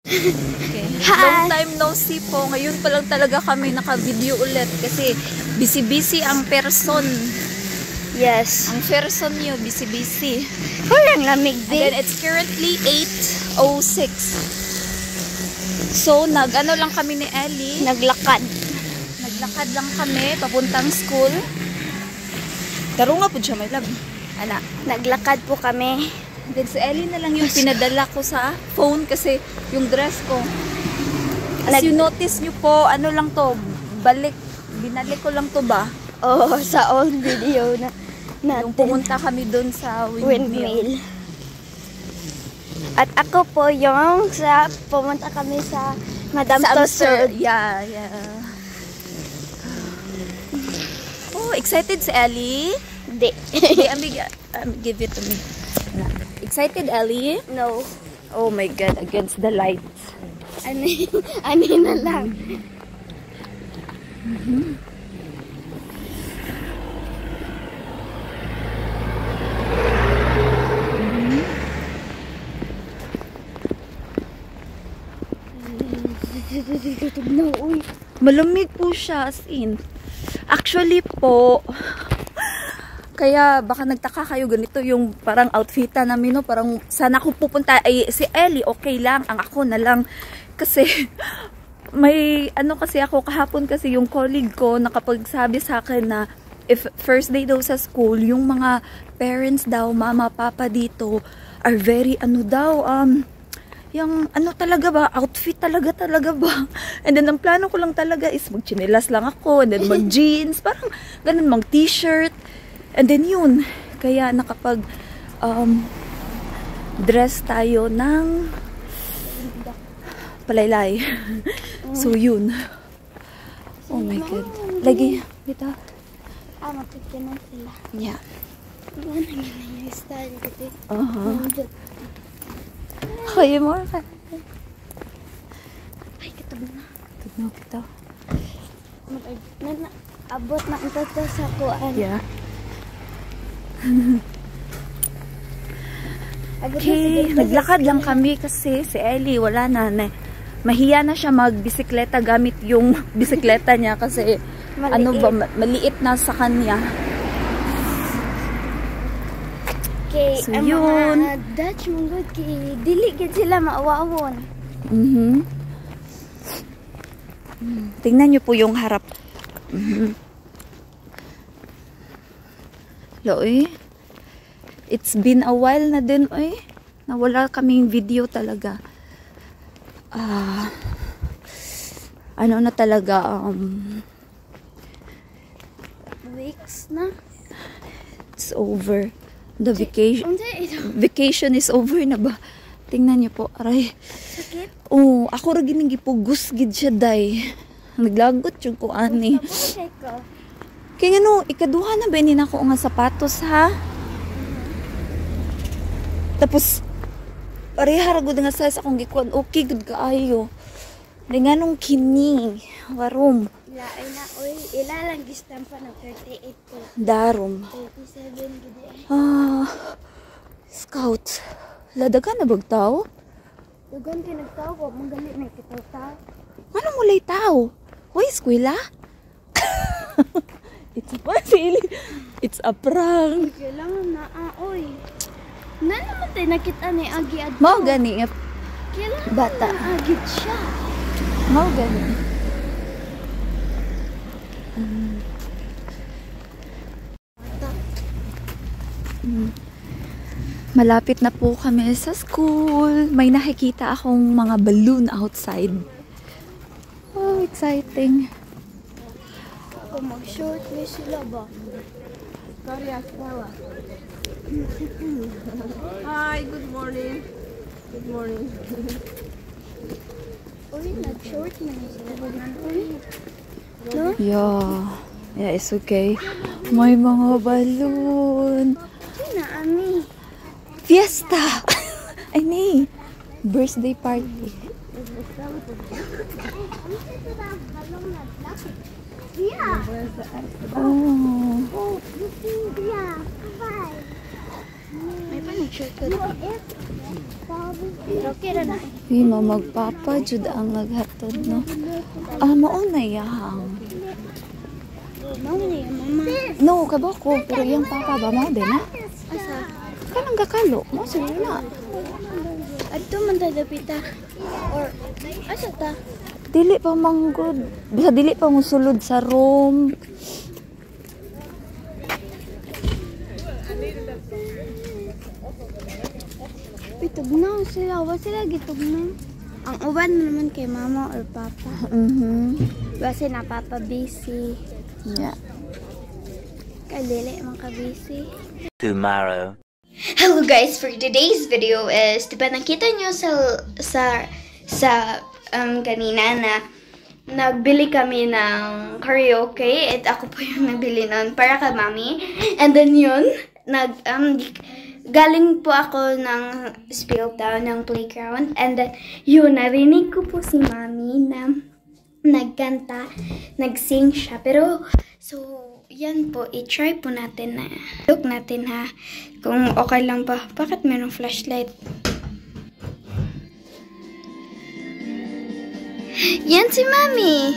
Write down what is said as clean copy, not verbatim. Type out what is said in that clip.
Okay. Hi! Long time no see po. Ngayon pa lang talaga kami naka-video ulit kasi busy-busy ang person. Yes. Ang person niyo, busy-busy. Parang lamig Again, din. it's currently 8:06. So, nag-ano lang kami ni Ellie. Naglakad. Naglakad lang kami, papuntang school. Taro nga po siya, my love. Ana. Naglakad po kami. Then si Ellie na lang yung pinadala ko sa phone kasi yung dress ko. As you notice nyo po, ano lang to, binalik ko lang to ba? Oh, sa old video na natin. Yung pumunta kami dun sa windmill. At ako po yung pumunta kami sa Madame Tussauds. Yeah. Oh, excited si Ellie? Hindi. Give it to me. Excited, Ellie? No. Oh my God, against the lights. Ani na lang. No, uy. Malamig po siya, as in. Actually po, kaya baka nagtaka kayo, ganito yung parang outfitan namin, no? Parang sana ako pupunta, ay si Ellie, okay lang, ang ako na lang. Kasi, may ano kasi ako, kahapon kasi yung colleague ko nakapagsabi sa akin na if first day daw sa school, yung mga parents daw, mama, papa dito, are very ano daw, yung ano talaga ba, outfit talaga ba. And then ang plano ko lang talaga is magchinelas lang ako, and then mag-jeans, parang ganun, mag-t-shirt. And then yun, kaya nakapag dress tayo ng palaylay. So yun. Oh my God. Lagi, bita. Mapigyan na sila. Yeah. Ano na yung style kasi. Kaya mo. Ay, kitab na. Tignan kita. Abot na ito sa kuan. Yeah. Okay, Naglakad lang kami kasi si Ellie wala na. Mahiya na siya magbisikleta gamit yung bisikleta niya kasi Maliit. ano ba, maliit na sa kanya. Okay, So, ang yun. mga Dutch mong kay dili gid sila maawawon. Tingnan niyo po yung harap. Loy. It's been a while na din, oy. Nawala kaming video talaga. Ano na talaga, Weeks na. it's over. The vacation. Unsa ito? Vacation is over na ba? Tingnan niyo po, aray. Sakit. Oh, ako ra gining gipugos gid siya day. Naglagot yung ko ani. Tapos ko. Kaya ano, ikaduha na ba ni nako nga sapatos ha? Tapos parehara gud nga size akong gikuan. Okay gud kaayo. Dinganong kini, warom. Laay na oy, ila lang gistampa ng 38 ko. Darom. 37 gid eh. Scout. Ladagan na bag tao? Dugan kay nagtaw ko, mong gali na kitaw-taw. Ano mulay tao? Hoy, eskwela? It's a pasili. It's a prank. Kailangan na oy. Na naman tayo nakita ni Agi adto. Mao gani Kailangan bata. na agit siya. Mao gani. Malapit na po kami sa school. May nakikita akong mga balloon outside. Oh, exciting. Ako mag-short ni sila ba? Karyas dawa. Hi, good morning. Good morning. Uy, nag-short na ni sila. Uy. No? Yeah, it's okay. May mga balloon. Sina, Ami? Fiesta! Ay, nay. Birthday party. Yeah. Oh. Oh, yeah. Bye. May pa-picture ko. Pero kira na. Hino magpapa jud ang naghatod no. Mao na yahang. Mama na yung mama. No, kabako pero yung papa ba mao din na? Asa? Kanang gakalo, mo sila na. Adto man ta dapita. Or asa ta? Dili pa manggod. Bisa dili pa mo sulod sa room. Itugnaw sila. Wa sila gitugnaw. Ang uban naman kay mama or papa. Basi na papa busy. Yeah. Kay dili man ka busy. Tomorrow. Hello guys, for today's video is, diba nakita nyo sa kanina na nagbili kami ng karaoke at ako po yung nagbili nun para kay mami. And then yun, galing po ako ng Spilltown, ng playground. And then yun, narinig ko po si mami na nagkanta, nagsing siya. Pero, so, yan po, i-try po natin na look natin ha, kung okay lang ba. Bakit mayroong flashlight? Yan si mami!